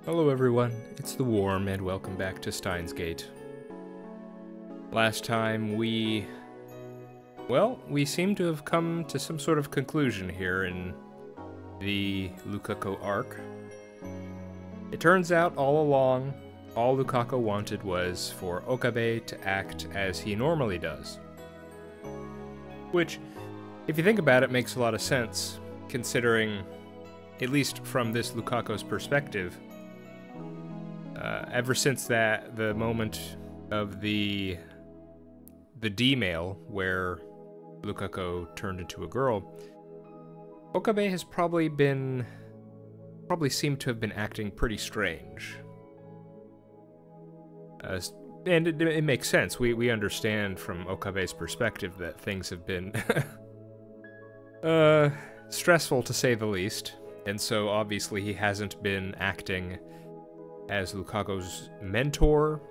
Hello everyone, it's the Worm, and welcome back to Steins Gate. Last time we seem to have come to some sort of conclusion here in the Lukaku arc. It turns out all along, all Lukaku wanted was for Okabe to act as he normally does. Which, if you think about it, makes a lot of sense, considering, at least from this Lukaku's perspective, ever since the moment of the D-mail where Lukaku turned into a girl, Okabe has probably seemed to have been acting pretty strange. And it makes sense. We understand from Okabe's perspective that things have been stressful to say the least, and so obviously he hasn't been acting as Lukaku's mentor,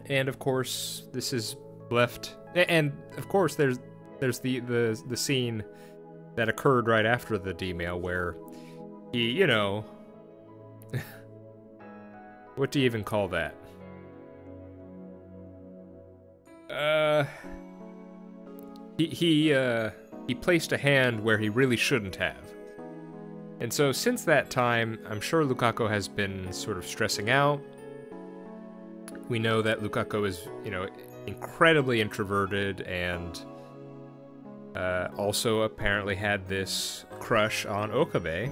and of course this is left, and of course there's the scene that occurred right after the D-mail where he, you know, what do you even call that? He placed a hand where he really shouldn't have. And so since that time, I'm sure Lukaku has been sort of stressing out. We know that Lukaku is, you know, incredibly introverted and also apparently had this crush on Okabe.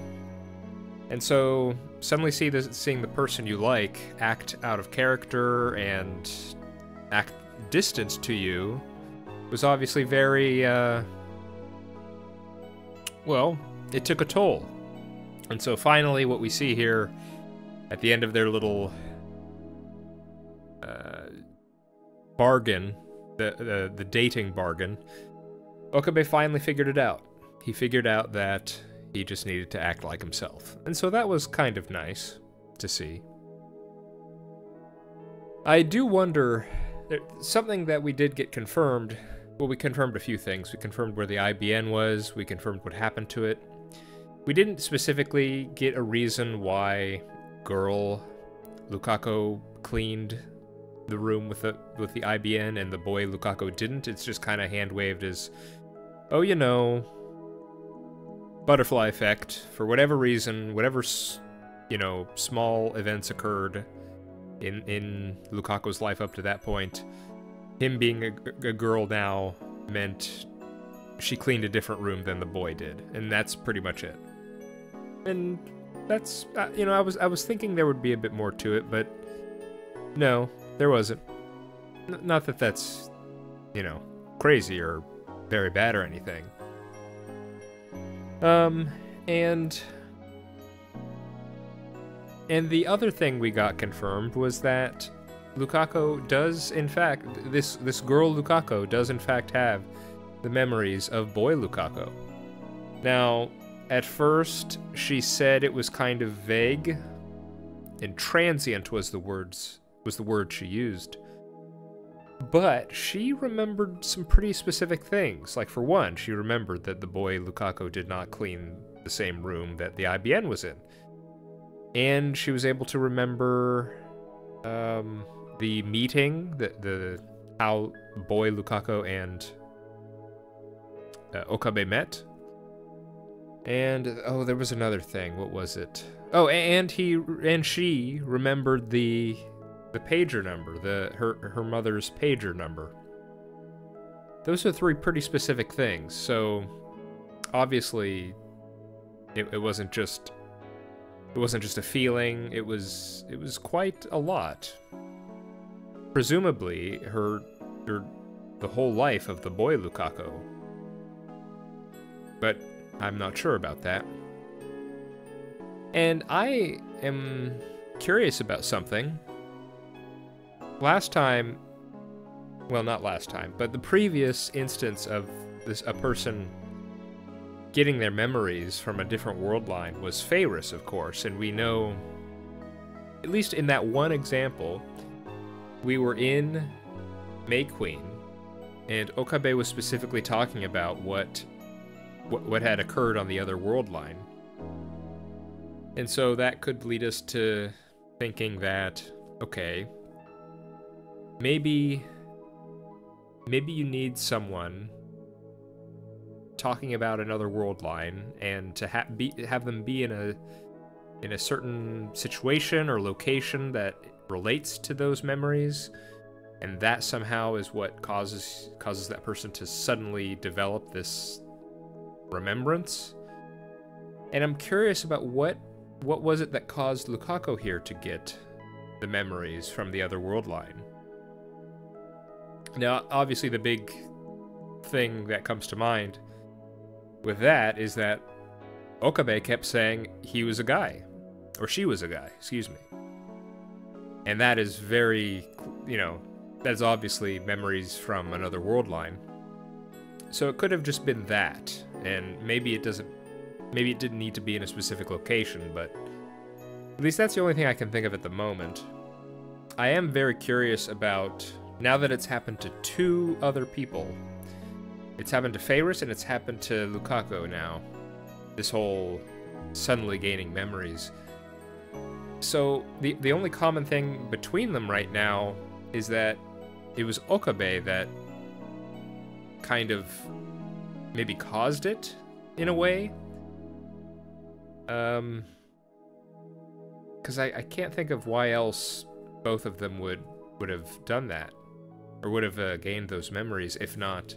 And so suddenly seeing the person you like act out of character and act distant to you was obviously very, well, it took a toll. And so finally what we see here at the end of their little bargain, the dating bargain, Okabe finally figured it out. He figured out that he just needed to act like himself. And so that was kind of nice to see. I do wonder, something that we did get confirmed, well, we confirmed a few things. We confirmed where the IBN was, we confirmed what happened to it. We didn't specifically get a reason why girl Lukaku cleaned the room with the IBN and the boy Lukaku didn't. It's just kind of hand-waved as, oh, you know, butterfly effect. For whatever reason, whatever, you know, small events occurred in Lukaku's life up to that point, him being a girl now meant she cleaned a different room than the boy did, and that's pretty much it. And that's, you know, I was thinking there would be a bit more to it, but no, there wasn't. Not that that's, you know, crazy or very bad or anything. And the other thing we got confirmed was that Lukaku does, in fact, this girl Lukaku does in fact have the memories of boy Lukaku. Now, at first, she said it was kind of vague, and transient was the word she used. But she remembered some pretty specific things. Like, for one, she remembered that the boy Lukaku did not clean the same room that the IBN was in. And she was able to remember the meeting, how boy Lukaku and Okabe met. And, oh, there was another thing. What was it? Oh, and she remembered the pager number, her mother's pager number. Those are three pretty specific things. So, obviously, it wasn't just a feeling. It was quite a lot. Presumably, the whole life of the boy Lukaku. But I'm not sure about that. And I am curious about something. Last time, well, not last time, but the previous instance of a person getting their memories from a different world line was Faerus, of course, and we know, at least in that one example, we were in May Queen, and Okabe was specifically talking about what had occurred on the other world line. And so that could lead us to thinking that, okay, maybe you need someone talking about another world line, and to have them be in a certain situation or location that relates to those memories, and that somehow is what causes that person to suddenly develop this remembrance. And I'm curious about what was it that caused Lukaku here to get the memories from the other world line. Now, obviously the big thing that comes to mind with that is that Okabe kept saying he was a guy, or she was a guy, excuse me. And that is very, that is obviously memories from another world line. So it could have just been that, and maybe it didn't need to be in a specific location, but at least that's the only thing I can think of at the moment. I am very curious about, now that it's happened to 2 other people, it's happened to Feyris and it's happened to Lukaku now, this whole suddenly gaining memories. So the only common thing between them right now is that it was Okabe that kind of maybe caused it in a way. Because I can't think of why else both of them would have done that, or would have gained those memories, if not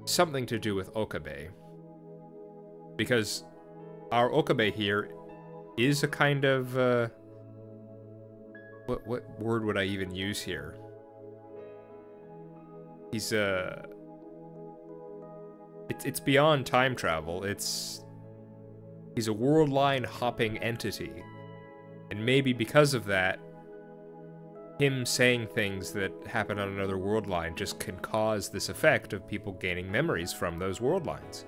something to do with Okabe. Because our Okabe here is a kind of, what word would I even use here? He's it's beyond time travel. He's a world line hopping entity. And maybe because of that, him saying things that happen on another world line just can cause this effect of people gaining memories from those world lines.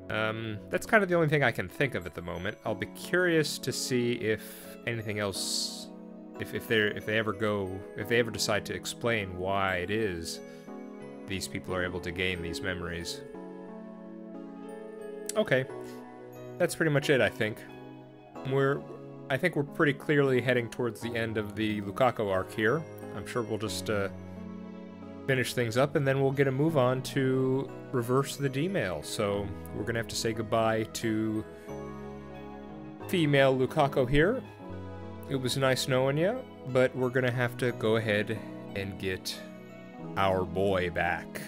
That's kind of the only thing I can think of at the moment. I'll be curious to see if anything else, if they ever decide to explain why it is these people are able to gain these memories. Okay, that's pretty much it, I think. I think we're pretty clearly heading towards the end of the Lukaku arc here. I'm sure we'll just finish things up, and then we'll get a move on to reverse the D-mail. So we're gonna have to say goodbye to female Lukaku here. It was nice knowing you, but we're gonna have to go ahead and get our boy back.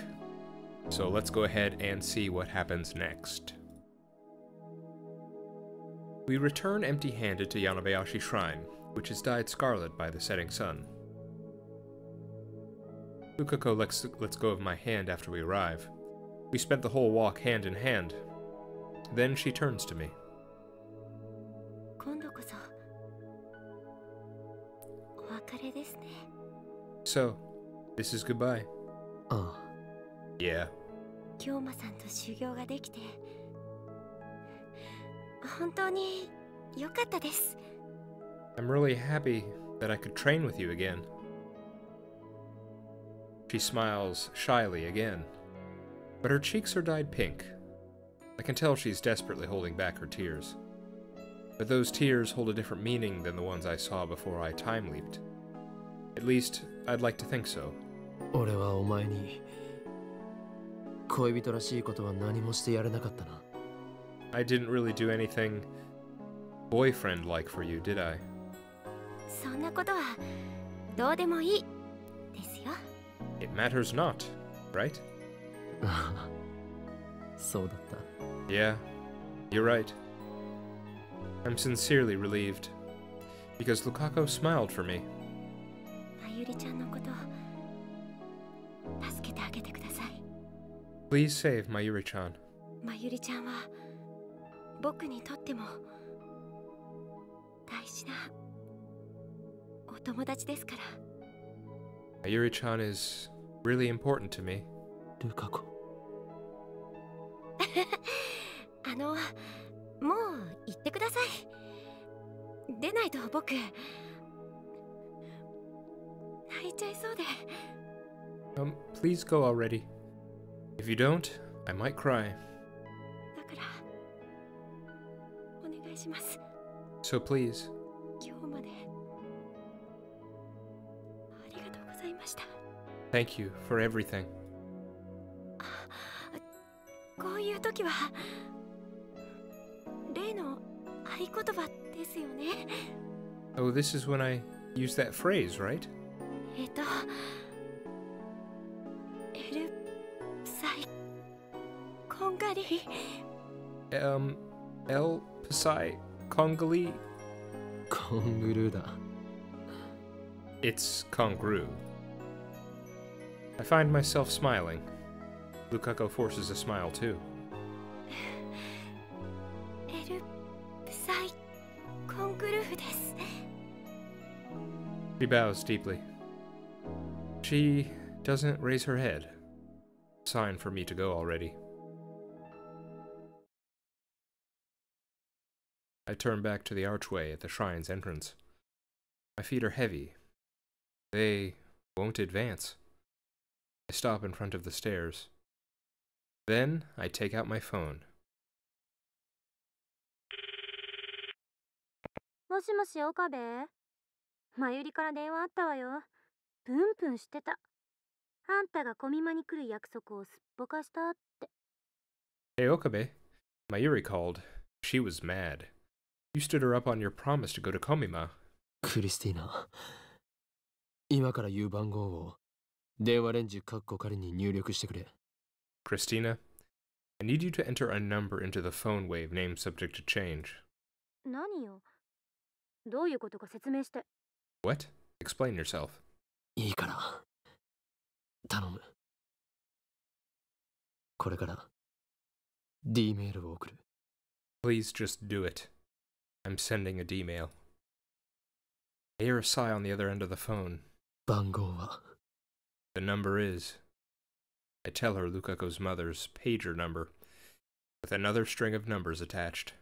So let's go ahead and see what happens next. We return empty-handed to Yanobayashi Shrine, which is dyed scarlet by the setting sun. Lukaku lets go of my hand after we arrive. We spent the whole walk hand in hand. Then she turns to me. So, this is goodbye. Oh. Yeah. I'm really happy that I could train with you again. She smiles shyly again, but her cheeks are dyed pink. I can tell she's desperately holding back her tears. But those tears hold a different meaning than the ones I saw before I time leaped. At least, I'd like to think so. I didn't really do anything boyfriend-like for you, did I? It matters not, right? Yeah, you're right. I'm sincerely relieved, because Lukaku smiled for me. Please save Mayuri-chan. Mayuri-chan is really important to me. Lukaku. Please go already. If you don't, I might cry. So please, ました。 Thank you for everything. こういう時は例の合言葉ですよね。 Oh, this is when I use that phrase, right? エルサイコンガリ El Pasai Kongali? コングルーだ。 It's Kongru. I find myself smiling. Lukako forces a smile too. エルサイコングルーです。 She bows deeply. She doesn't raise her head. Sign for me to go already. I turn back to the archway at the shrine's entrance. My feet are heavy. They won't advance. I stop in front of the stairs. Then I take out my phone. もしもし岡部、まゆりから電話あったわよ。プンプンしてた。あんたがコミマに来る約束をすっぽかしたって。 Hey Okabe, Mayuri called. She was mad. You stood her up on your promise to go to Komima. クリスティーナ、今から言う番号を電話レンジカッコ仮に入力してくれ。 Christina, I need you to enter a number into the phone wave name subject to change. 何よ。どういうことか説明して。 What? Explain yourself. いいから頼む。これから D メールを送る。 Please just do it. I'm sending a D-mail. I hear a sigh on the other end of the phone. 番号は The number is... I tell her Lukako's mother's pager number, with another string of numbers attached.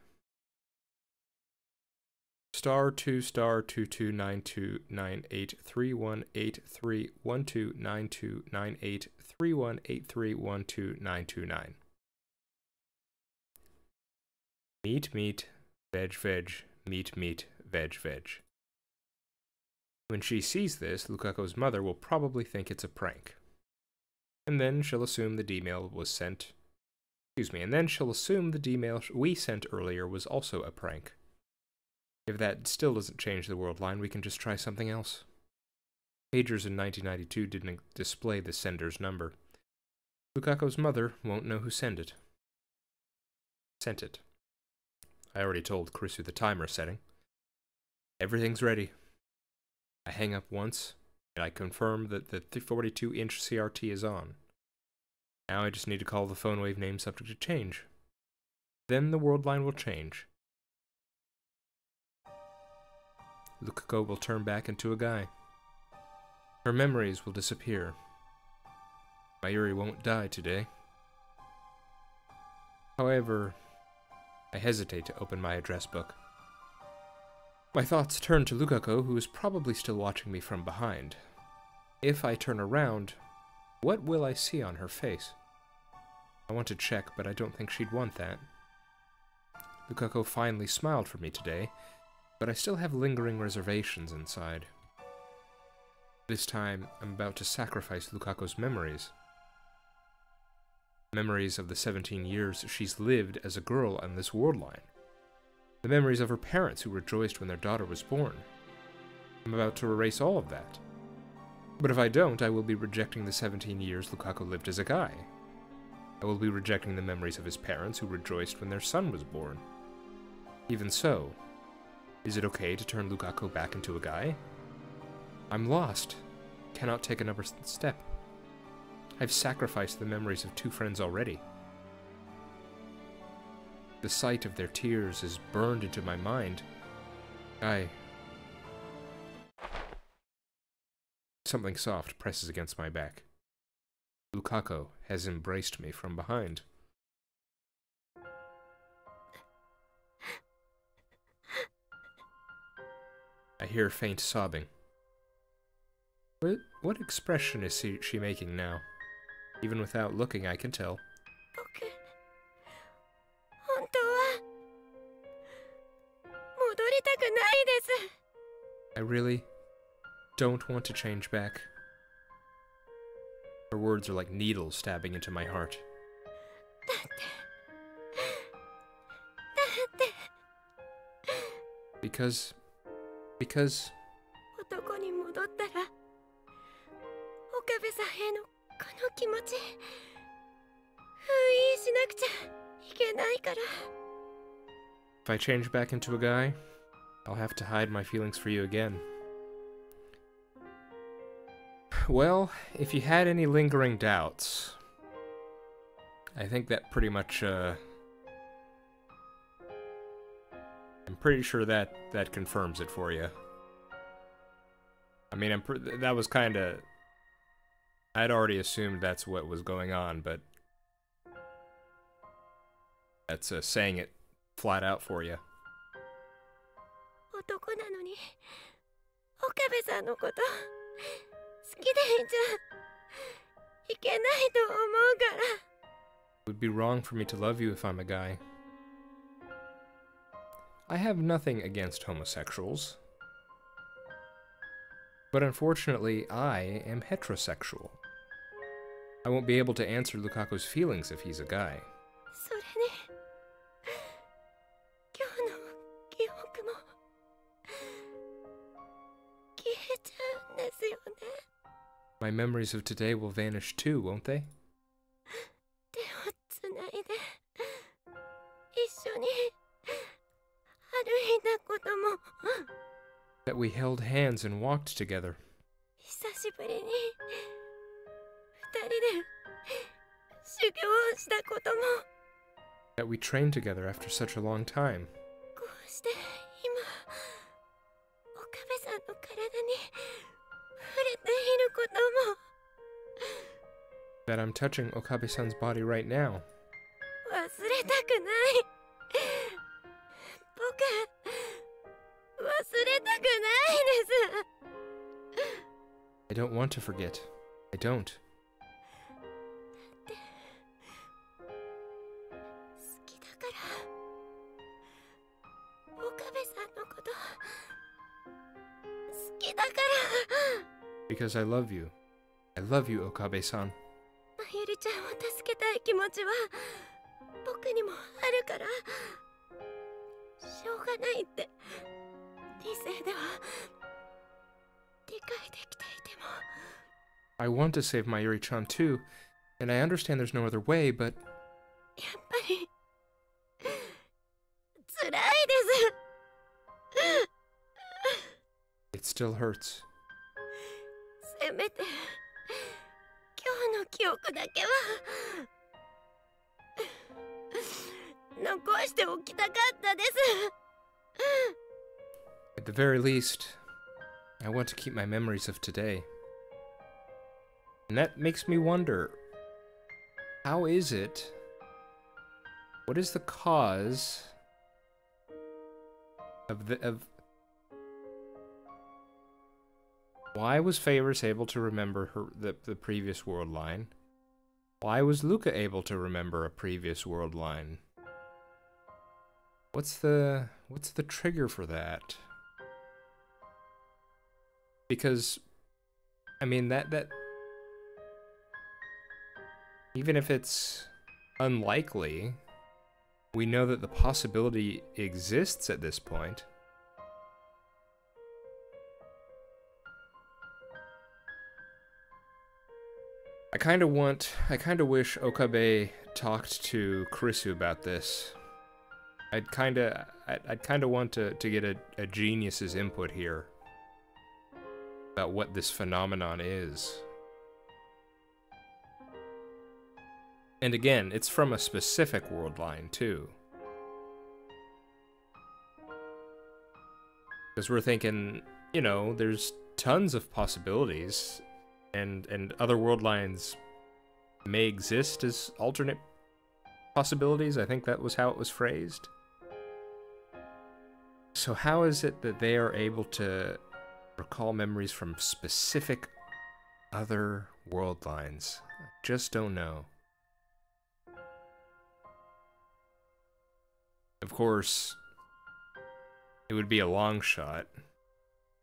*2 *22983128312929831831831299. Meat, meat, veg, veg, meat, meat, veg, veg. When she sees this, Lukako's mother will probably think it's a prank. And then she'll assume the D-mail was sent... and then she'll assume the D-mail we sent earlier was also a prank. If that still doesn't change the world line, we can just try something else. Pagers in 1992 didn't display the sender's number. Lukako's mother won't know who sent it. I already told Krisu the timer setting. Everything's ready. I hang up once, and I confirm that the 42-inch CRT is on. Now I just need to call the phone wave name subject to change. Then the world line will change. Lukako will turn back into a guy. Her memories will disappear. Mayuri won't die today. However, I hesitate to open my address book. My thoughts turn to Lukako, who is probably still watching me from behind. If I turn around, what will I see on her face? I want to check, but I don't think she'd want that. Lukako finally smiled for me today, but I still have lingering reservations inside. This time, I'm about to sacrifice Lukako's memories. Memories of the 17 years she's lived as a girl on this world line. The memories of her parents who rejoiced when their daughter was born. I'm about to erase all of that. But if I don't, I will be rejecting the 17 years Lukako lived as a guy. I will be rejecting the memories of his parents who rejoiced when their son was born. Even so, is it okay to turn Lukako back into a guy? I'm lost. Cannot take another step. I've sacrificed the memories of two friends already. The sight of their tears is burned into my mind. Something soft presses against my back. Lukako has embraced me from behind. I hear faint sobbing. What expression is she making now? Even without looking, I can tell. 僕、本当は戻りたくないです。 I really don't want to change back. Her words are like needles stabbing into my heart. だって Because... 男に戻ったら岡部さんへのこの気持ち封印しなくちゃいけないから。 If I change back into a guy, I'll have to hide my feelings for you again. Well, if you had any lingering doubts, I think that pretty much, I'm pretty sure that confirms it for you. I mean, that was kinda... I'd already assumed that's what was going on, but... That's saying it flat out for you. 男なのに岡部さんのこと好きでいちゃいけないと思うから。 It would be wrong for me to love you if I'm a guy. I have nothing against homosexuals. But unfortunately, I am heterosexual. I won't be able to answer Lukaku's feelings if he's a guy. それに今日の記憶も消えちゃうんですよね。 My memories of today will vanish too, won't they? 手をつないで一緒に歩いたことも That we held hands and walked together. 久しぶりに二人で修行をしたことも That we trained together after such a long time. こうして今岡部さんの体に触れていることも That I'm touching Okabe-san's body right now. 忘れたくない僕忘れたくないです I don't want to forget. I don't. 好きだから岡部さんのこと好きだから Because I love you. I love you, Okabe-san. まゆりちゃんを助けたい気持ちは僕にもあるからしょうがないって理性では理解できていても I want to save Mayuri-chan too, and I understand there's no other way, but やっぱり辛いです it still hurts. せめて今日の記憶だけは残しておきたかったです At the very least, I want to keep my memories of today. And that makes me wonder, how is it? What is the cause of why was Favors able to remember the previous world line? Why was Luca able to remember a previous world line? What's the trigger for that? Because I mean that even if it's unlikely, we know that the possibility exists at this point. I kind of wish Okabe talked to Kurisu about this. I'd kind of want to get a genius's input here about what this phenomenon is. And again, it's from a specific world line too. Because we're thinking, you know, there's tons of possibilities, and other world lines may exist as alternate possibilities. I think that was how it was phrased. So how is it that they are able to recall memories from specific other world lines? I just don't know. Of course, it would be a long shot.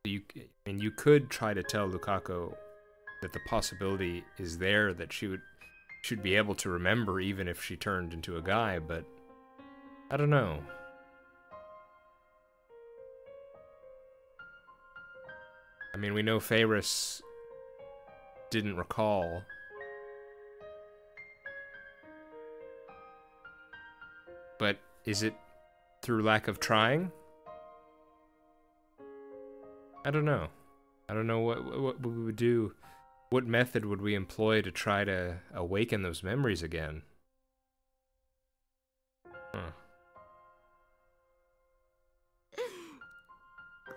You could try to tell Lukaku that the possibility is there that should be able to remember even if she turned into a guy, but I don't know. I mean, we know Feyris didn't recall. But is it through lack of trying? I don't know. I don't know what we would do. What method would we employ to try to awaken those memories again? Huh.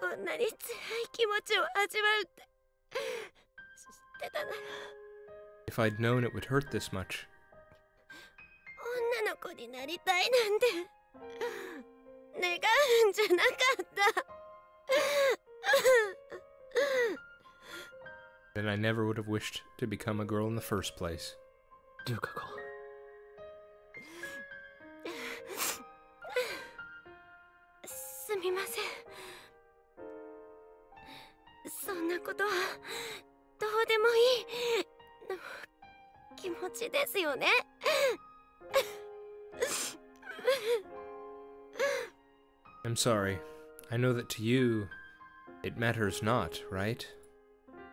こんなに辛い気持ちを味わうって知ってたなら If I'd known it would hurt this much. 女の子になりたいなんて願うんじゃなかった Then I never would have wished to become a girl in the first place. ルカ子。すみません。そんなことはどうでもいい気持ちですよね。I'm sorry. I know that to you, it matters not, right?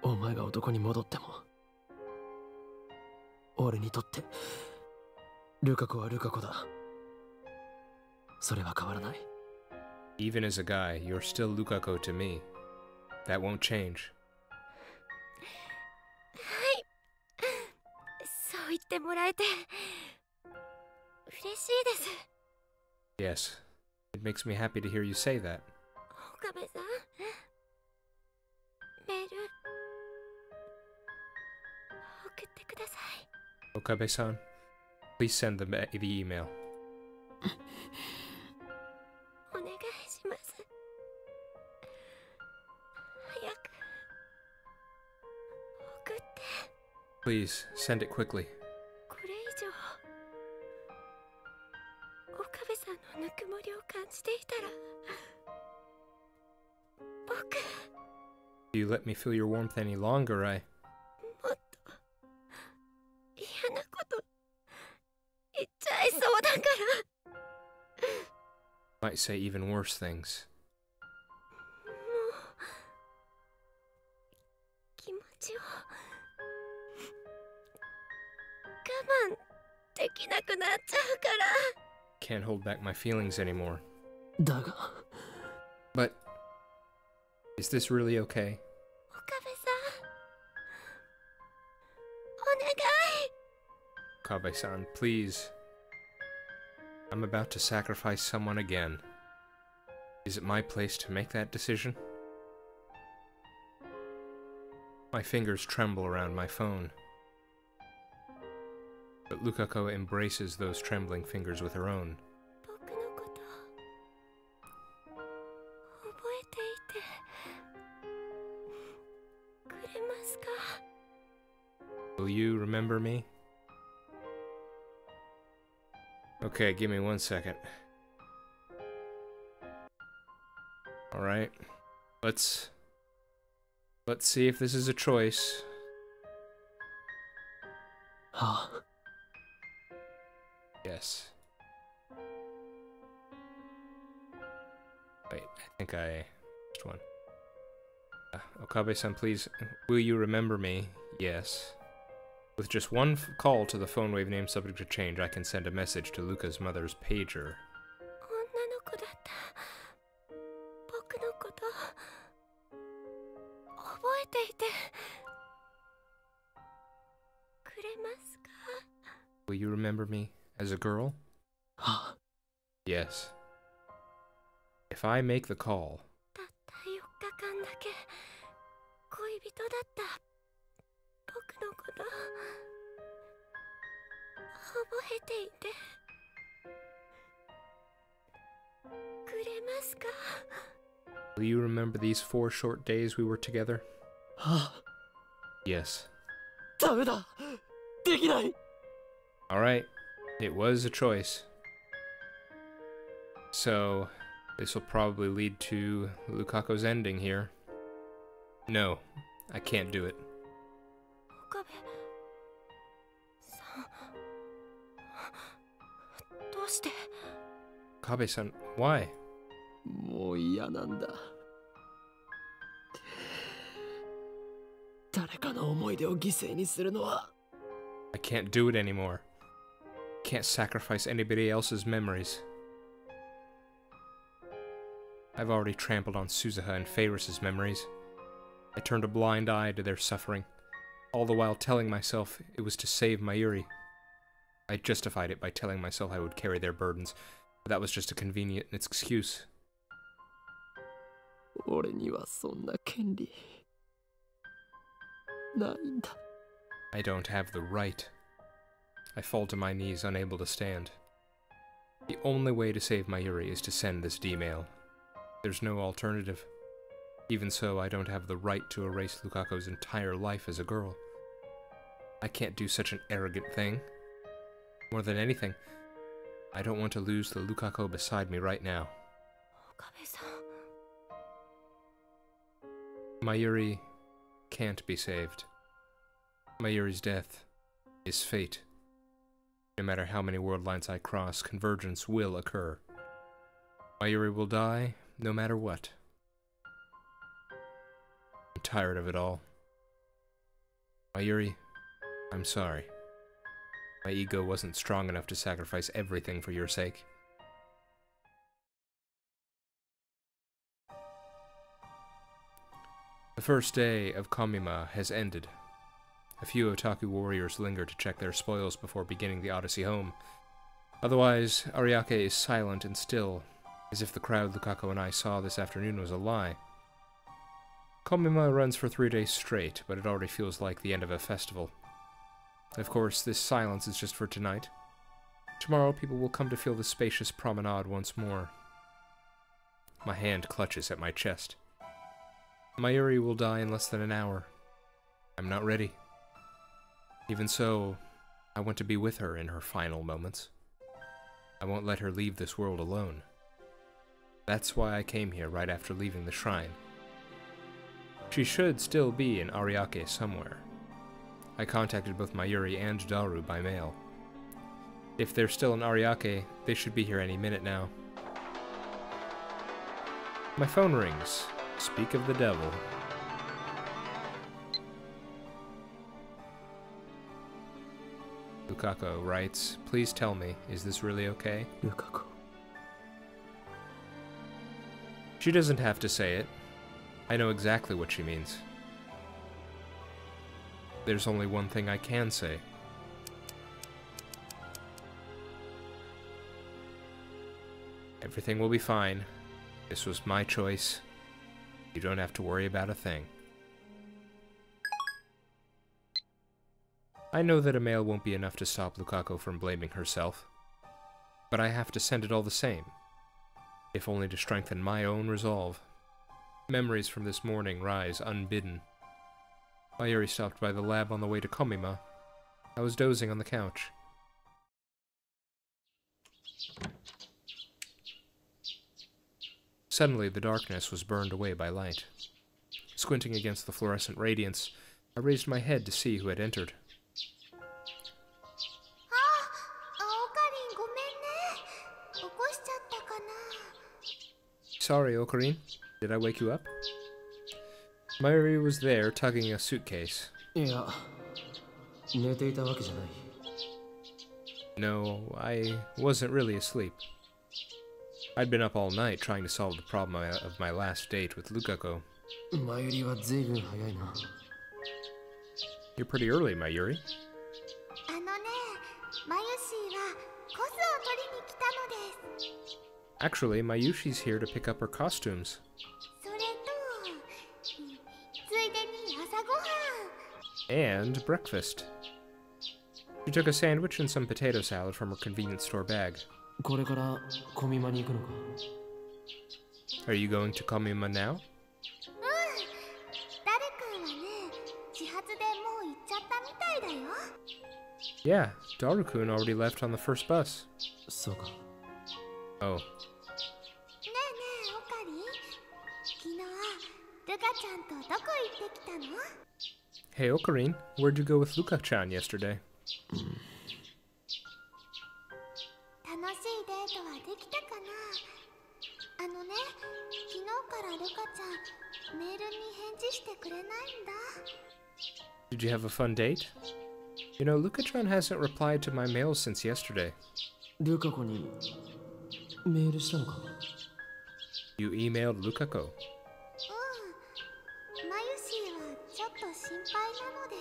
お前が男に戻っても俺にとってルカ子はルカ子だ。それは変わらない。 Even as a guy, you're still Lukako to me. That won't change. はい。そう言ってもらえて嬉しいです。 Yes. It makes me happy to hear you say that. 岡部さん、メール送ってください。 Okabe-san, please send the email. お願いします。早く送って。 Please, send it quickly. これ以上岡部さんのぬくもりを感じていたら僕 If you let me feel your warmth any longer, もっと嫌なこと言っちゃいそうだから might say even worse things. もう気持ちを我慢できなくなっちゃうから Can't hold back my feelings anymore. だが But, is this really okay? 岡部さんお願い Okabe-san, please. I'm about to sacrifice someone again. Is it my place to make that decision? My fingers tremble around my phone. But Lukako embraces those trembling fingers with her own. 僕のこと覚えていてくれますか Will you remember me? Okay, give me 1 second. Alright. Let's see if this is a choice. はあ Yes. Wait, I think I missed one. Okabe-san, please, will you remember me? Yes. With just one call to the phone wave name subject to change, I can send a message to Luca's mother's pager. 女の子だった僕のこと覚えていてくれますか Will you remember me as a girl? はあ Yes. If I make the call, たった4日間だけ恋人だった僕のこと覚えていてくれますか will you remember these 4 short days we were together? はあ Yes. ダメだできない Alright, it was a choice. So, this will probably lead to Lukako's ending here. No, I can't do it. 岡部さん、どうして？ Kabe-san, why? もう嫌なんだ。誰かの思い出を犠牲にするのは。 I can't do it anymore. Can't sacrifice anybody else's memories. I've already trampled on Suzuha and Fairus' memories. I turned a blind eye to their suffering, all the while telling myself it was to save Mayuri. I justified it by telling myself I would carry their burdens, but that was just a convenient excuse. 俺にはそんな権利ないんだ。 I don't have the right. I fall to my knees, unable to stand. The only way to save Mayuri is to send this D-mail. There's no alternative. Even so, I don't have the right to erase Lukako's entire life as a girl. I can't do such an arrogant thing. More than anything, I don't want to lose the Lukako beside me right now. 岡部さん、 Mayuri can't be saved. Mayuri's death is fate. No matter how many world lines I cross, convergence will occur. Mayuri will die, no matter what. I'm tired of it all. Mayuri, I'm sorry. My ego wasn't strong enough to sacrifice everything for your sake. The first day of Komima has ended. A few otaku warriors linger to check their spoils before beginning the odyssey home. Otherwise, Ariake is silent and still, as if the crowd Lukako and I saw this afternoon was a lie. Komima runs for 3 days straight, but it already feels like the end of a festival. Of course, this silence is just for tonight. Tomorrow, people will come to feel the spacious promenade once more. My hand clutches at my chest. Mayuri will die in less than an hour. I'm not ready. Even so, I want to be with her in her final moments. I won't let her leave this world alone. That's why I came here right after leaving the shrine. She should still be in Ariake somewhere. I contacted both Mayuri and Daru by mail. If they're still in Ariake, they should be here any minute now. My phone rings. Speak of the devil. Lukako writes, "Please tell me, is this really okay?" Lukako. She doesn't have to say it. I know exactly what she means. There's only one thing I can say. Everything will be fine. This was my choice. You don't have to worry about a thing. I know that a mail won't be enough to stop Lukako from blaming herself, but I have to send it all the same, if only to strengthen my own resolve. Memories from this morning rise unbidden. Mayuri stopped by the lab on the way to Komima. I was dozing on the couch. Suddenly, the darkness was burned away by light. Squinting against the fluorescent radiance, I raised my head to see who had entered. Sorry, Ocarine. Did I wake you up? Mayuri was there, tugging a suitcase. いや、寝ていたわけじゃない。 No, I wasn't really asleep. I'd been up all night trying to solve the problem of my last date with Lukako. 前よりは随分早いな。 You're pretty early, Mayuri. あのね、マユシーはコスを取りに来たのです。 Actually, Mayushi's here to pick up her costumes. それと、ついでに朝ごはん。 And breakfast. She took a sandwich and some potato salad from her convenience store bag. これからコミマに行くのか。 Are you going to Komima now? ダル君はね、始発でもう行っちゃったみたいだよ。 Yeah, Daru-kun already left on the first bus. そうか。 Oh. ねえねえ、オカリン。昨日、ルカちゃんとどこ行ってきたの？ Hey, Ocarine, where'd you go with Luka-chan yesterday? 楽しいデートはできたかな。あのね、昨日からルカちゃんメールに返事してくれないんだ。 Did you have a fun date? You know, Luka-chan hasn't replied to my mails since yesterday. ルカ子にメールしたのか? You emailed Lukako. うん、マユシーはちょっと心配なので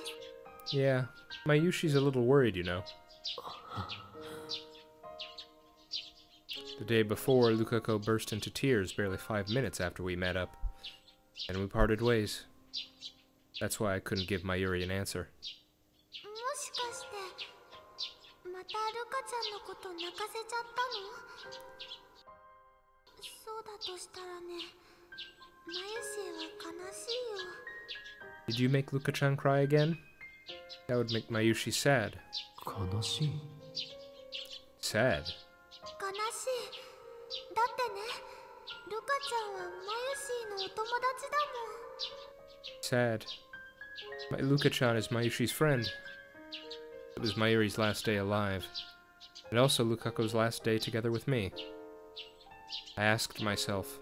す。 Yeah, Mayushi's a little worried, you know. The day before, Lukako burst into tears barely 5 minutes after we met up, and we parted ways. That's why I couldn't give Mayuri an answer. もしかしてまたルカちゃんのこと泣かせちゃったの？そうだとしたらね、マユシーは悲しいよ。 Did you make Luka-chan cry again? That would make Mayushi sad. 悲しい? Sad? 悲しい。だってね、ルカちゃんはマユシーのお友達だもん。 Sad. Luka-chan is Mayushi's friend. It was Mayuri's last day alive, and also Lukako's last day together with me. I asked myself,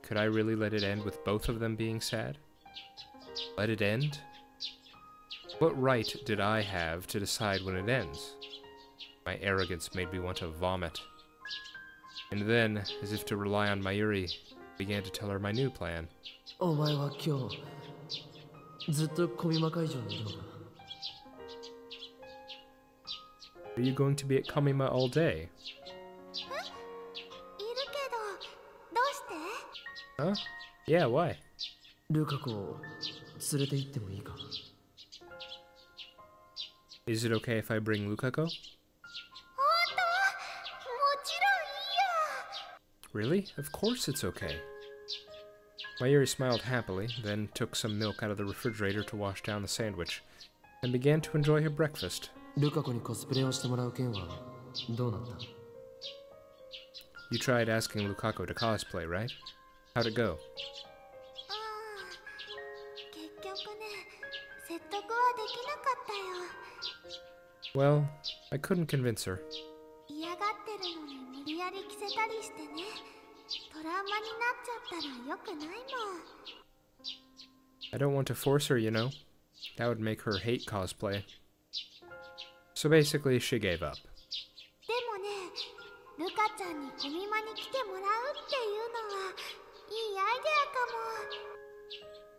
could I really let it end with both of them being sad? Let it end? What right did I have to decide when it ends? My arrogance made me want to vomit. And then, as if to rely on Mayuri, I began to tell her my new plan. お前は今日ずっとコミマ会場にいるのか? Are you going to be at Kamima all day? いるけど、どうして？ Huh? Yeah, why? ルカ子を連れて行ってもいいか? Is it okay if I bring Lukako? 本当？もちろんいいよ。 Really? Of course it's okay. Mayuri smiled happily, then took some milk out of the refrigerator to wash down the sandwich, and began to enjoy her breakfast. ルカ子にコスプレをしてもらう件はどうなった? You tried asking Lukako to cosplay, right? How'd it go? 結局ね、説得はできなかったよ。 Well, I couldn't convince her. 嫌がってるのに無理やり着せたりしてね、トラウマになっちゃったらよくないもん。 I don't want to force her, you know. That would make her hate cosplay. So basically, she gave up. でもね、ルカちゃんにコミマに来てもらうっていうのはいいアイデアかも。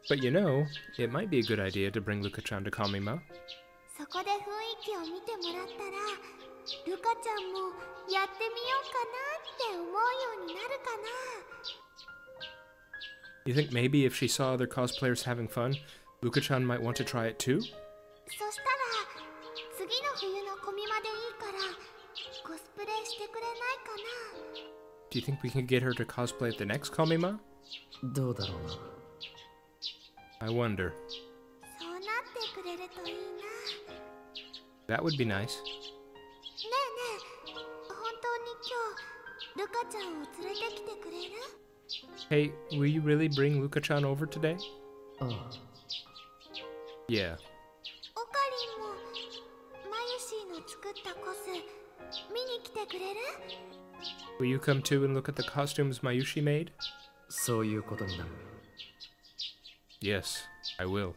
But you know, it might be a good idea to bring Luka-chan to Kamima. そこで雰囲気を見てもらったら、ルカちゃんもやってみようかなって思うようになるかな。 You think maybe if she saw other cosplayers having fun, Luka-chan might want to try it too? そしたら、次の冬のコミマでいいから、コスプレしてくれないかな。 Do you think we can get her to cosplay at the next Kamima? どうだろうな? I wonder. そうなってくれるといいな。 That would be nice. ねえねえ、本当に今日、ルカちゃんを連れてきてくれる？ Hey, will you really bring Luka-chan over today? ああ. Yeah. オカリンもマユシーの作ったコス見に来てくれる？ Will you come too and look at the costumes Mayushi made? そういうことになる. Yes, I will. そっか。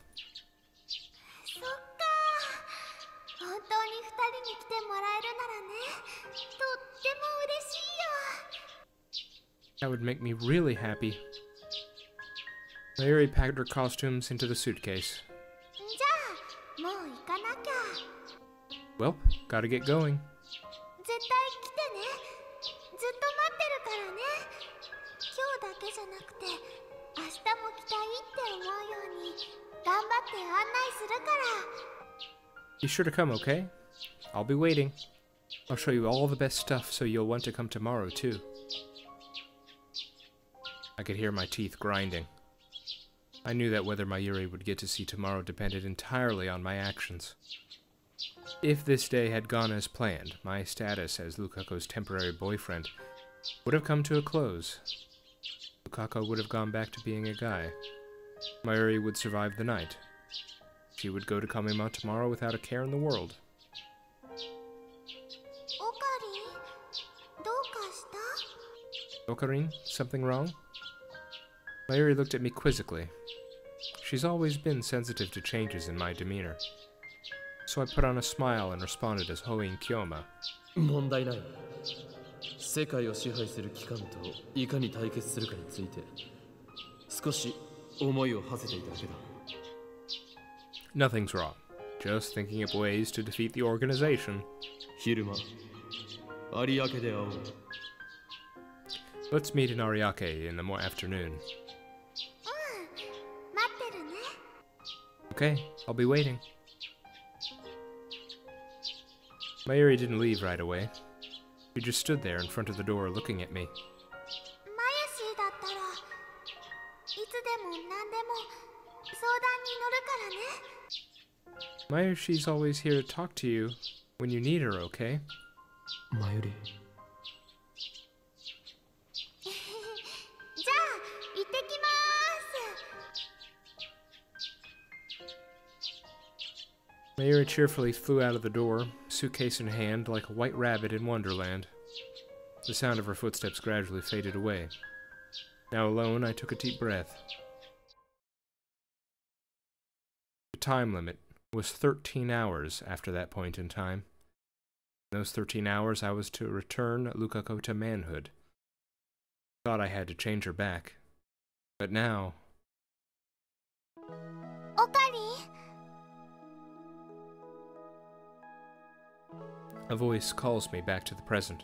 本当に2人に来てもらえるならね、とっても嬉しいよ。 That would make me really happy. Mayuri packed her costumes into the suitcase. じゃあ、もう行かなきゃ。 Well, gotta get going. 絶対来てね。ずっと待ってるからね。今日だけじゃなくて、明日も来たいって思うように頑張って案内するから。 Be sure to come, okay? I'll be waiting. I'll show you all the best stuff so you'll want to come tomorrow too. I could hear my teeth grinding. I knew that whether Mayuri would get to see tomorrow depended entirely on my actions. If this day had gone as planned, my status as Lukako's temporary boyfriend would have come to a close. Lukako would have gone back to being a guy. Mayuri would survive the night. She would go to Kamima tomorrow without a care in the world. オカリン、どうかした？ Okarin, something wrong? Mayuri looked at me quizzically. She's always been sensitive to changes in my demeanor. So I put on a smile and responded as Hoin Kyoma. 問題ない。世界を支配する機関といかに対決するかについて少し思いを馳せていただけだ。Nothing's wrong. Just thinking up ways to defeat the organization. 昼間、有明で会おう。Let's meet in Ariake in the afternoon. 待ってるね。 Okay, I'll be waiting. Mayuri didn't leave right away. She just stood there in front of the door looking at me. マヤシーだったらいつでも何でも相談に乗るからね。 Mayushi's always here to talk to you when you need her, okay? マユリ。じゃあ行ってきます。 Mayuri cheerfully flew out of the door, suitcase in hand, like a white rabbit in Wonderland. The sound of her footsteps gradually faded away. Now alone, I took a deep breath. The time limit was 13 hours after that point in time. In those 13 hours, I was to return Lukako to manhood. Thought I had to change her back. But now... オカリン。 A voice calls me back to the present.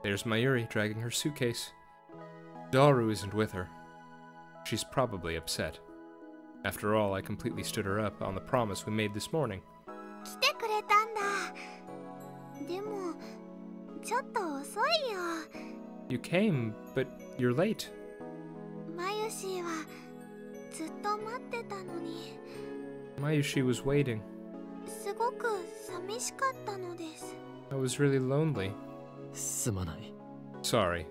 There's Mayuri dragging her suitcase. Daru isn't with her. She's probably upset. After all, I completely stood her up on the promise we made this morning. 来てくれたんだ。でもちょっと遅いよ。 You came, but you're late. マユシーはずっと待ってたのに。 Mayushi was waiting. すごく寂しかったのです。 I was really lonely. すまない。 Sorry.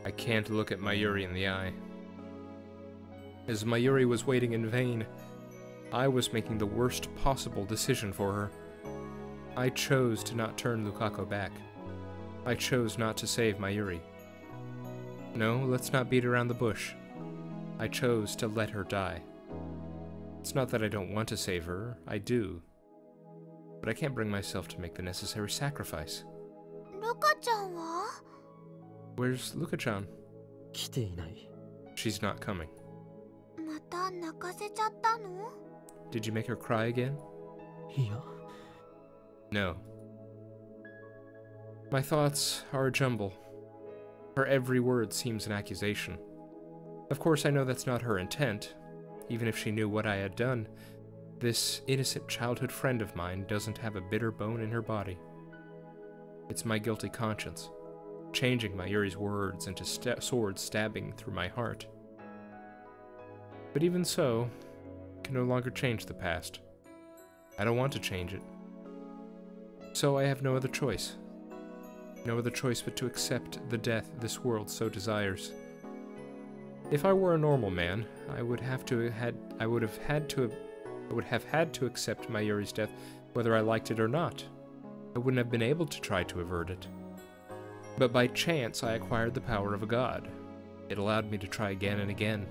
I can't look at Mayuri in the eye. As Mayuri was waiting in vain, I was making the worst possible decision for her. I chose to not turn Lukako back. I chose not to save Mayuri. No, let's not beat around the bush. I chose to let her die. It's not that I don't want to save her, I do. But I can't bring myself to make the necessary sacrifice. ルカちゃんは？ Where's Luka-chan? 来ていない。She's not coming. また泣かせちゃったの？ Did you make her cry again? いや。No. My thoughts are a jumble. Her every word seems an accusation. Of course, I know that's not her intent. Even if she knew what I had done, this innocent childhood friend of mine doesn't have a bitter bone in her body. It's my guilty conscience, changing Mayuri's words into swords stabbing through my heart. But even so, I can no longer change the past. I don't want to change it. So I have no other choice. No other choice but to accept the death this world so desires. If I were a normal man, I would have had to accept Mayuri's death whether I liked it or not. I wouldn't have been able to try to avert it. But by chance, I acquired the power of a god. It allowed me to try again and again.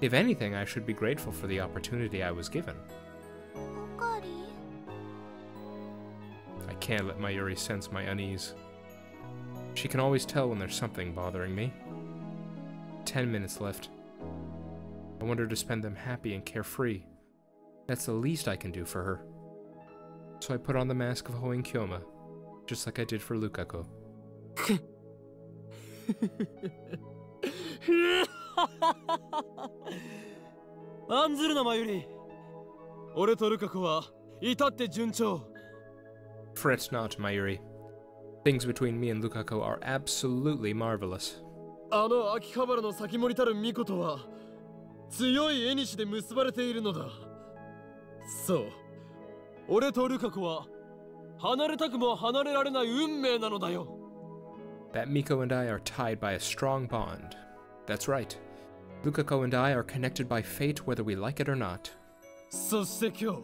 If anything, I should be grateful for the opportunity I was given. オカリン。 I can't let Mayuri sense my unease. She can always tell when there's something bothering me. 10 minutes left. I want her to spend them happy and carefree. That's the least I can do for her. So I put on the mask of Hoin Kyoma, just like I did for Lukako. 案ずるなマユリ。俺とルカ子は至って順調。 Fret not, Mayuri. Things between me and Lukako are absolutely marvelous. あの秋葉原の先森たる巫女とは強い縁で結ばれているのだ。そう、俺とルカ子は離れたくも離れられない運命なのだよ。 That Miko and I are tied by a strong bond. That's right. Lukako and I are connected by fate whether we like it or not. そして今日、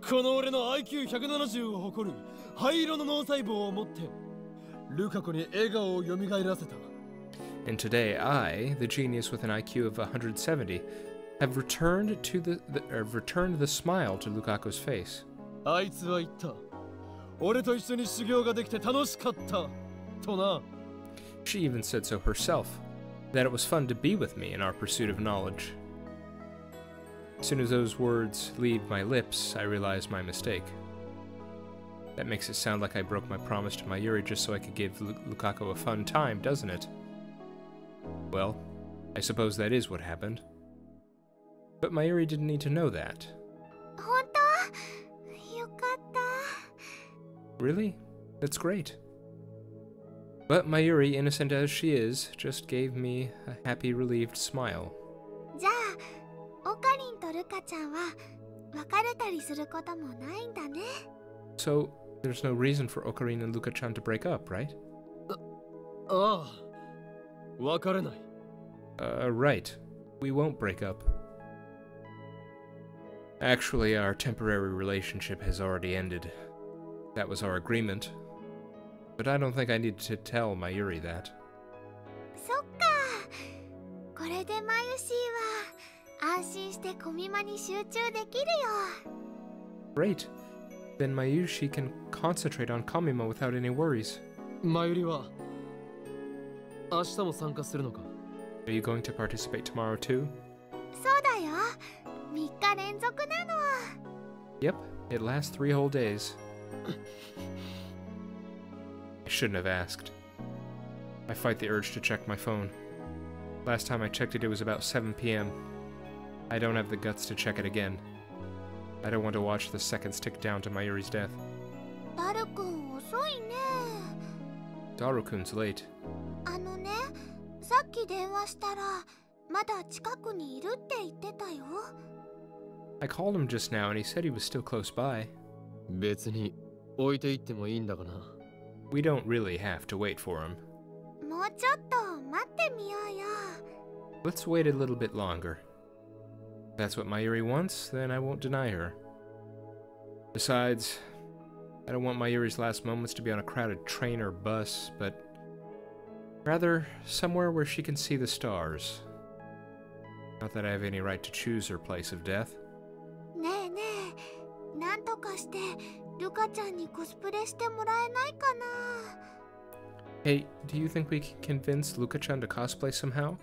この俺の IQ170 を誇る灰色の脳細胞を持ってルカ子に笑顔を蘇らせた。 And today I, the genius with an IQ of 170, have returned the smile to Lukaku's face. あいつは言った。俺と一緒に修行ができて楽しかったとな。 She even said so herself, that it was fun to be with me in our pursuit of knowledge. As soon as those words leave my lips, I realize my mistake. That makes it sound like I broke my promise to Mayuri just so I could give Lukaku a fun time, doesn't it? Well, I suppose that is what happened. But Mayuri didn't need to know that. 本当？よかった。 Really? That's great. But Mayuri, innocent as she is, just gave me a happy, relieved smile. じゃあ、オカリンとルカちゃんは別れたりすることもないんだね。 So, there's no reason for Ocarina and Luka-chan to break up, right? ああ、別れない。Right. We won't break up. Actually, our temporary relationship has already ended. That was our agreement. But I don't think I need to tell Mayuri that. そっか。これでマユシーは安心してコミマに集中できるよ。 Great. Then Mayushi can concentrate on Kamima without any worries. マユリは明日も参加するのか？ Are you going to participate tomorrow too? そうだよ。3日連続なの。 Yep, it lasts 3 whole days. I shouldn't have asked. I fight the urge to check my phone. Last time I checked it, it was about 7 p.m. I don't have the guts to check it again. I don't want to watch the seconds tick down to Mayuri's death. ダルくん遅いね。 Daru-kun's late. あのね、さっき電話したらまだ近くにいるって言ってたよ。 I called him just now and he said he was still close by. 別に置いていってもいいんだがな。 We don't really have to wait for him. もうちょっと待ってみようよ。 Let's wait a little bit longer. If that's what Mayuri wants, then I won't deny her. Besides, I don't want Mayuri's last moments to be on a crowded train or bus, but rather somewhere where she can see the stars. Not that I have any right to choose her place of death. ねえねえ、なんとかしてルカちゃんにコスプレしてもらえないかな。 Hey, do you think we can convince Luka-chan to cosplay somehow?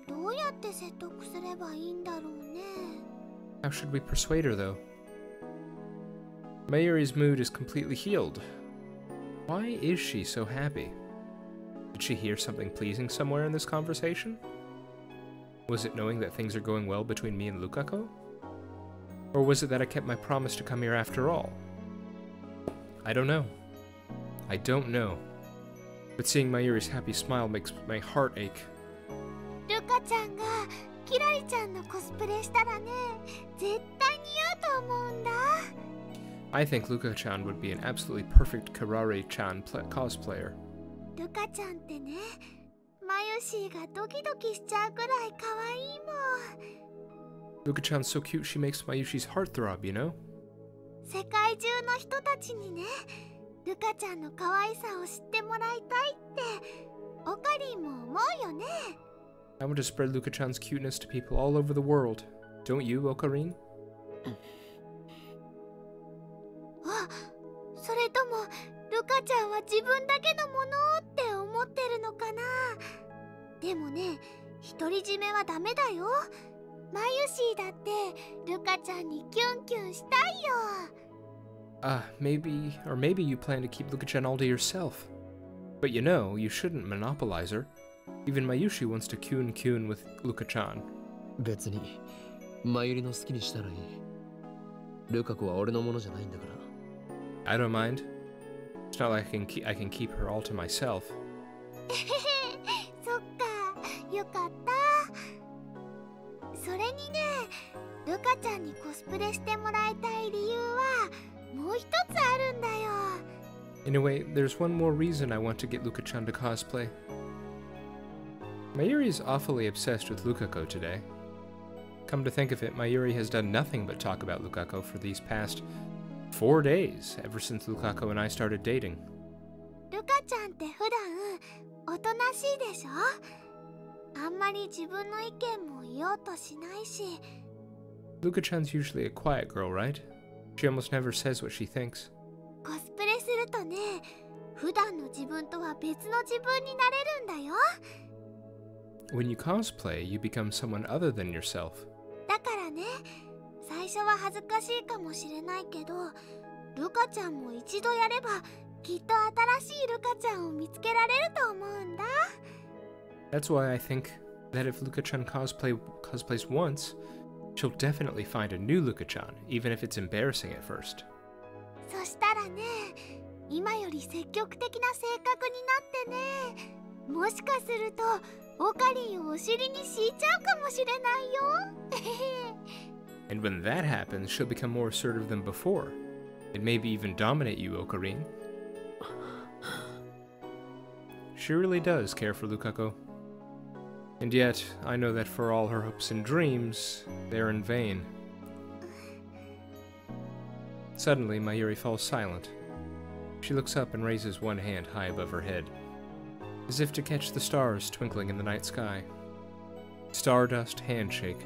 どうやって説得すればいいんだろうね。 How should we persuade her, though? Mayuri's mood is completely healed. Why is she so happy? Did she hear something pleasing somewhere in this conversation? Was it knowing that things are going well between me and Lukaku? Or was it that I kept my promise to come here after all? I don't know. I don't know. But seeing Mayuri's happy smile makes my heart ache. ルカちゃんがキラリちゃんのコスプレしたらね、絶対似合うと思うんだ。 I think Luka-chan would be an absolutely perfect Kirari-chan cosplayer. ルカちゃんってね、マユシーがドキドキしちゃうくらい可愛いもん。 Luka-chan's so cute she makes Mayushi's heart throb, you know? 世界中の人たちにね、ルカちゃんの可愛さを知ってもらいたいってオカリンも思うよね。 I want to spread Luka-chan's cuteness to people all over the world. Don't you, Ocarine? あ、それともルカちゃんは自分だけのものって思ってるのかな。でもね、独り占めはダメだよ。マユシーだってルカちゃんにキュンキュンしたいよ。Maybe you plan to keep Luka-chan all to yourself. But you know, you shouldn't monopolize her. Even Mayushi wants to kyun with Luka-chan. 別にマユリの好きにしたらいい。ルカ子は俺のものじゃないんだから。 I don't mind. It's not like I can keep her all to myself. そっか、よかった。それにね、ルカちゃんにコスプレしてもらいたい理由はもう一つあるんだよ。 Anyway, there's one more reason I want to get Luka-chan to cosplay. Mayuri is awfully obsessed with Lukaku today. Come to think of it, Mayuri has done nothing but talk about Lukako for these past 4 days, ever since Lukako and I started dating. ルカちゃんって普段おとなしいでしょ。あんまり自分の意見も言おうとしないし。Luka-chan's usually a quiet girl, right? She almost never says what she thinks. コスプレするとね、普段の自分とは別の自分になれるんだよ。When you cosplay, you become someone other than yourself. だからね、最初は恥ずかしいかもしれないけど、ルカちゃんも一度やればきっと新しいルカちゃんを見つけられると思うんだ。That's why I think that if Luka-chan cosplays once, she'll definitely find a new Luka-chan, even if it's embarrassing at first. そしたらね、今より積極的な性格になってね、もしかするとオカリンをお尻に敷いちゃうかもしれないよ。And when that happens, she'll become more assertive than before, and maybe even dominate you, Ocarine. She really does care for Lukako. And yet, I know that for all her hopes and dreams, they're in vain. Suddenly, Mayuri falls silent. She looks up and raises one hand high above her head, as if to catch the stars twinkling in the night sky. Stardust handshake.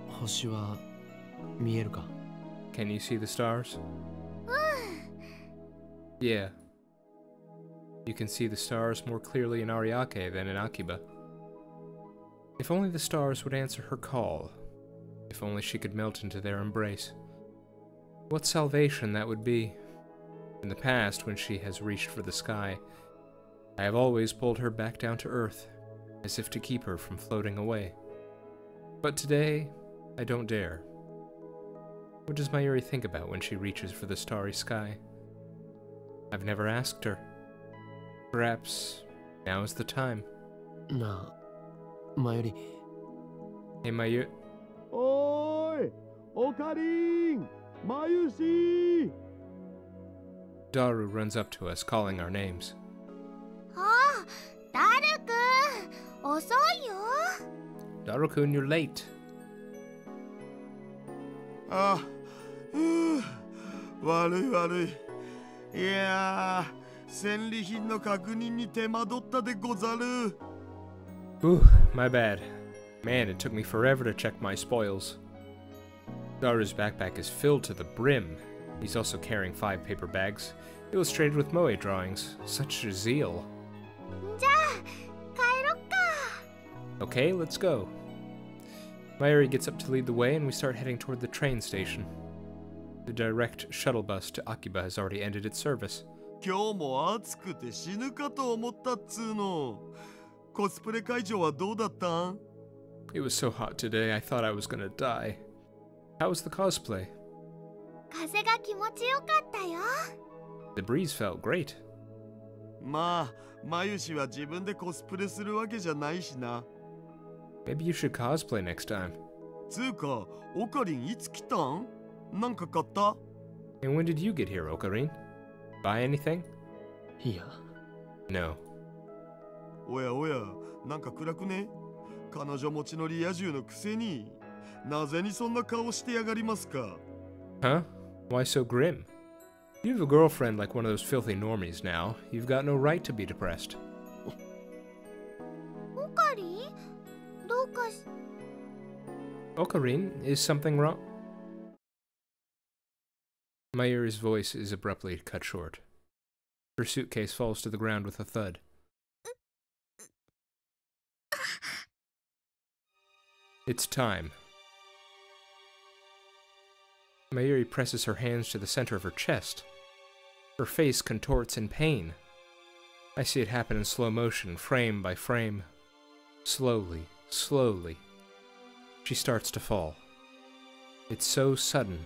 星は見えるか? Can you see the stars? Yeah. You can see the stars more clearly in Ariake than in Akiba. If only the stars would answer her call. If only she could melt into their embrace. What salvation that would be. In the past, when she has reached for the sky, I have always pulled her back down to earth, as if to keep her from floating away. But today, I don't dare. What does Mayuri think about when she reaches for the starry sky? I've never asked her. Perhaps now is the time. なあ、前より。Hey, Mayuri. おーい、オカリン、マユシ。 Daru runs up to us, calling our names. あ、ダルくん、遅いよ。Daru-kun, you're late. あ、悪い悪い。いやー、戦利品の確認に手間取ったでござる。Ooh, my bad. Man, it took me forever to check my spoils. Daru's backpack is filled to the brim. He's also carrying 5 paper bags, illustrated with moe drawings. Such zeal. じゃあ、帰ろっか。 Okay, let's go. Mayuri gets up to lead the way, and we start heading toward the train station. The direct shuttle bus to Akiba has already ended its service. 今日も暑くて死ぬかと思ったっつーの。コスプレ会場はどうだったん? It was so hot today, I thought I was gonna die. How was the cosplay? 風が気持ちよかったよ。The breeze felt great. まあ、マユシは自分でコスプレするわけじゃないしな。Maybe you should cosplay next time. つうか、オカリンいつ来たん? なんか買った? And when did you get here, Ocarine? Buy anything? いや。No. おやおや、なんか暗くね? 彼女持ちのリア充のくせに、なぜにそんな顔してやがりますか? Huh? Why so grim? You have a girlfriend like one of those filthy normies now. You've got no right to be depressed. オカリン、どうかし。Ocarine, is something wrong? Mayuri's voice is abruptly cut short. Her suitcase falls to the ground with a thud. It's time. Mayuri presses her hands to the center of her chest. Her face contorts in pain. I see it happen in slow motion, frame by frame. Slowly, slowly. She starts to fall. It's so sudden.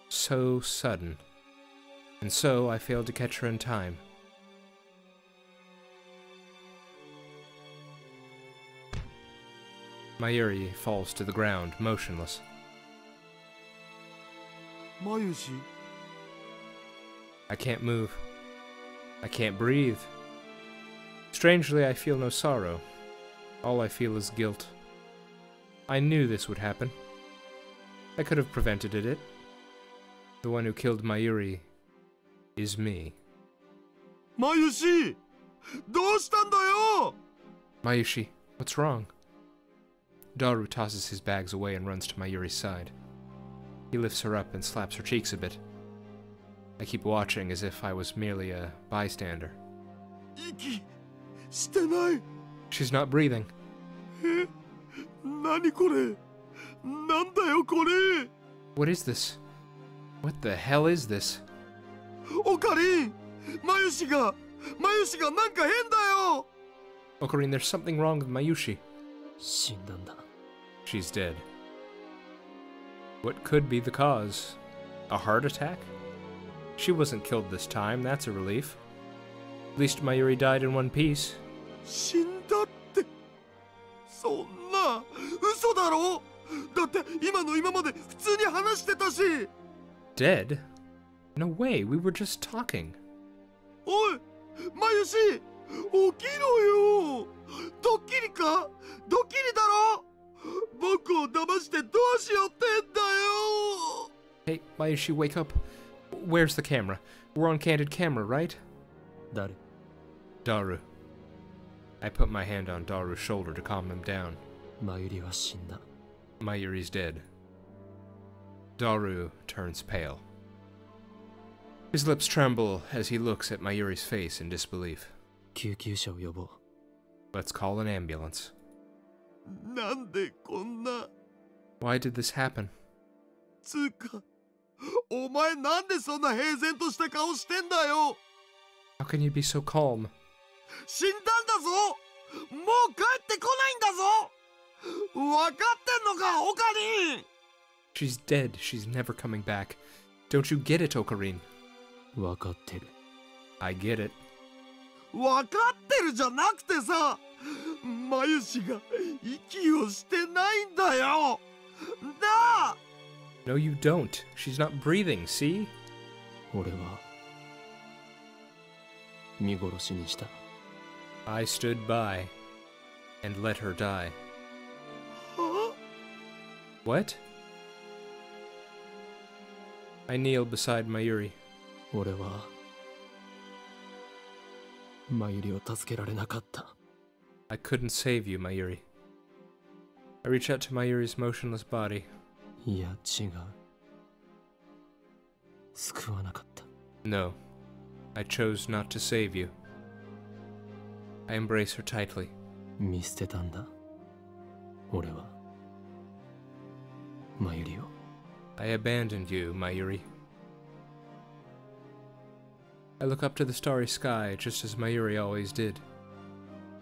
So sudden. And so I failed to catch her in time. Mayuri falls to the ground, motionless. マユシ? I can't move. I can't breathe. Strangely, I feel no sorrow. All I feel is guilt. I knew this would happen. I could have prevented it. The one who killed Mayuri is me. マユシ、どうしたんだよ。 Mayushi, what's wrong? Daru tosses his bags away and runs to Mayuri's side. He lifts her up and slaps her cheeks a bit. I keep watching as if I was merely a bystander. 息してない。 She's not breathing. え、何これ。なんだよこれ。 What is this? What the hell is this? オカリン、マユシがなんか変だよ。 Ocarine, there's something wrong with Mayushi. 死んだんだ。 She's dead. What could be the cause? A heart attack? She wasn't killed this time, that's a relief. At least Mayuri died in one piece. 死んだって。そんな嘘だろ。だって今の今まで普通に話してたし。 Dead? No way, we were just talking. おい、マユシ、起きろよ。ドッキリか？ドッキリだろ。僕を騙してどうしようってんだよ。 Hey, Mayushi, wake up. Where's the camera? We're on candid camera, right? 誰？ Daru. I put my hand on Daru's shoulder to calm him down. マユリは死んだ。 Mayuri's dead. Daru turns pale. His lips tremble as he looks at Mayuri's face in disbelief. 救急車を呼ぼう。 Let's call an ambulance. なんでこんな。 Why did this happen? つうか、お前なんでそんな平然とした顔してんだよ。 How can you be so calm? 死んだんだぞ。もう帰ってこないんだぞ。わかってんのか、オカリン。 She's dead. She's never coming back. Don't you get it, Ocarine? わかってる。 I get it. わかってるじゃなくてさ、マユシが息をしてないんだよ。なあ。 No, you don't. She's not breathing, see? 俺は見殺しにした。 I stood by and let her die. は What? I kneel beside Mayuri. 俺はマユリを助けられなかった。 I couldn't save you, Mayuri. I reach out to Mayuri's motionless body. いや違う。救わなかった。 No, I chose not to save you. I embrace her tightly. 見捨てたんだ。俺はマユリを。 I abandoned you, Mayuri. I look up to the starry sky just as Mayuri always did.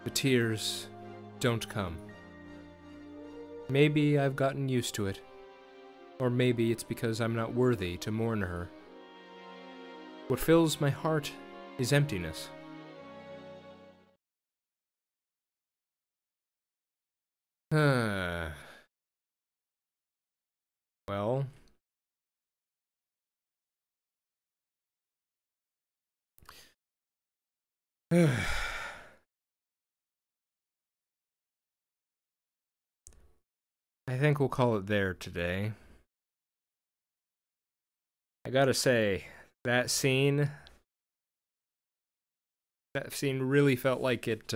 The tears don't come. Maybe I've gotten used to it. Or maybe it's because I'm not worthy to mourn her. What fills my heart is emptiness. Well... I think we'll call it there today. I gotta say, that scene really felt like it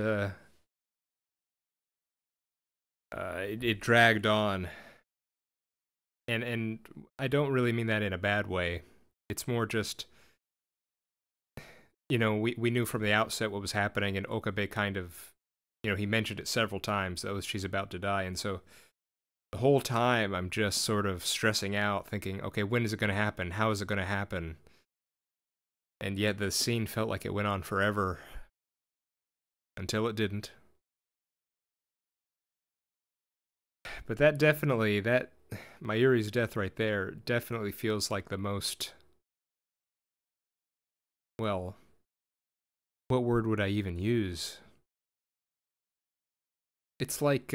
dragged on. And I don't really mean that in a bad way. It's more just, you know, we knew from the outset what was happening, and Okabe kind of, you know, he mentioned it several times, that she's about to die, and so the whole time I'm just sort of stressing out, thinking, okay, when is it going to happen? How is it going to happen? And yet the scene felt like it went on forever, until it didn't. But that definitely, Mayuri's death right there definitely feels like the most, well, what word would I even use? It's like,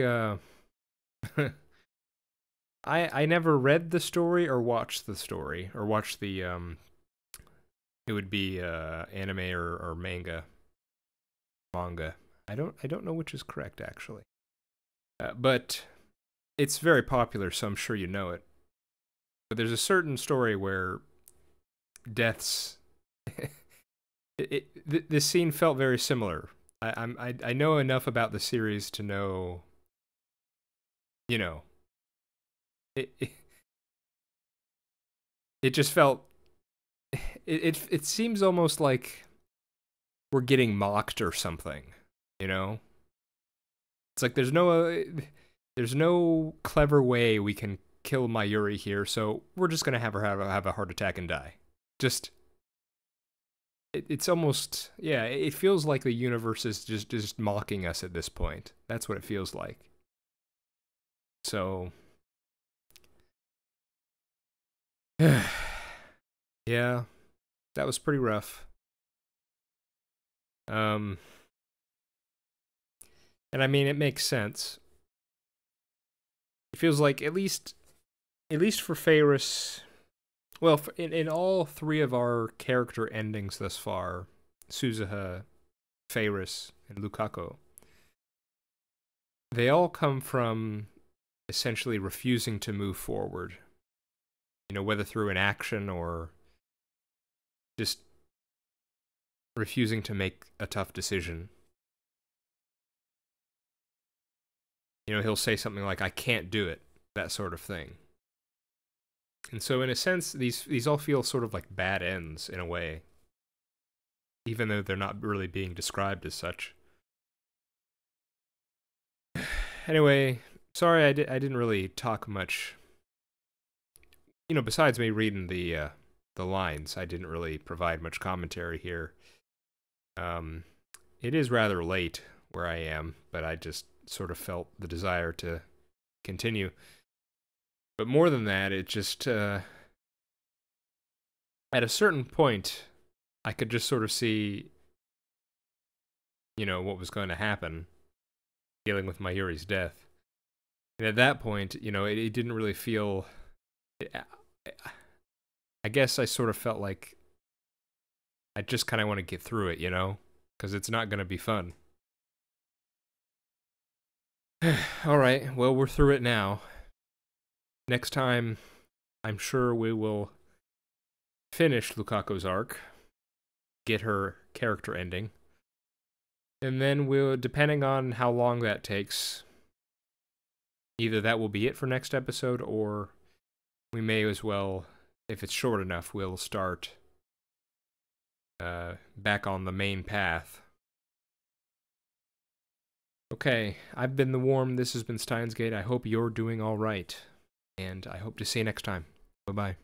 I never read the story or watched the story, or watched the, it would be, anime or manga. I don't know which is correct, actually. But it's very popular, so I'm sure you know it. But there's a certain story where deaths... this scene felt very similar. I know enough about the series to know, you know, it just felt, it seems almost like we're getting mocked or something, you know? It's like there's no clever way we can kill Mayuri here, so we're just gonna have her have a heart attack and die. Just... It's almost, yeah, it feels like the universe is just mocking us at this point. That's what it feels like. So, yeah, that was pretty rough. And I mean, it makes sense. It feels like at least for Faris. Well, in all three of our character endings thus far, Suzuha, Faris, and Lukaku, they all come from essentially refusing to move forward. You know, whether through an action or just refusing to make a tough decision. You know, he'll say something like, "I can't do it," that sort of thing. And so in a sense, these all feel sort of like bad ends in a way, even though they're not really being described as such. Anyway, sorry I didn't really talk much. You know, besides me reading the lines, I didn't really provide much commentary here. It is rather late where I am, but I just sort of felt the desire to continue. But more than that, it just, at a certain point, I could just sort of see, you know, what was going to happen, dealing with Mayuri's death. And at that point, you know, it didn't really feel... I guess I sort of felt like I just kind of want to get through it, you know? Because it's not going to be fun. Alright, well, we're through it now. Next time, I'm sure we will finish Lukaku's arc, get her character ending, and then we'll, depending on how long that takes, either that will be it for next episode, or we may as well, if it's short enough, we'll start back on the main path. Okay, I've been The Warm, this has been Steins Gate. I hope you're doing alright, and I hope to see you next time. Bye-bye.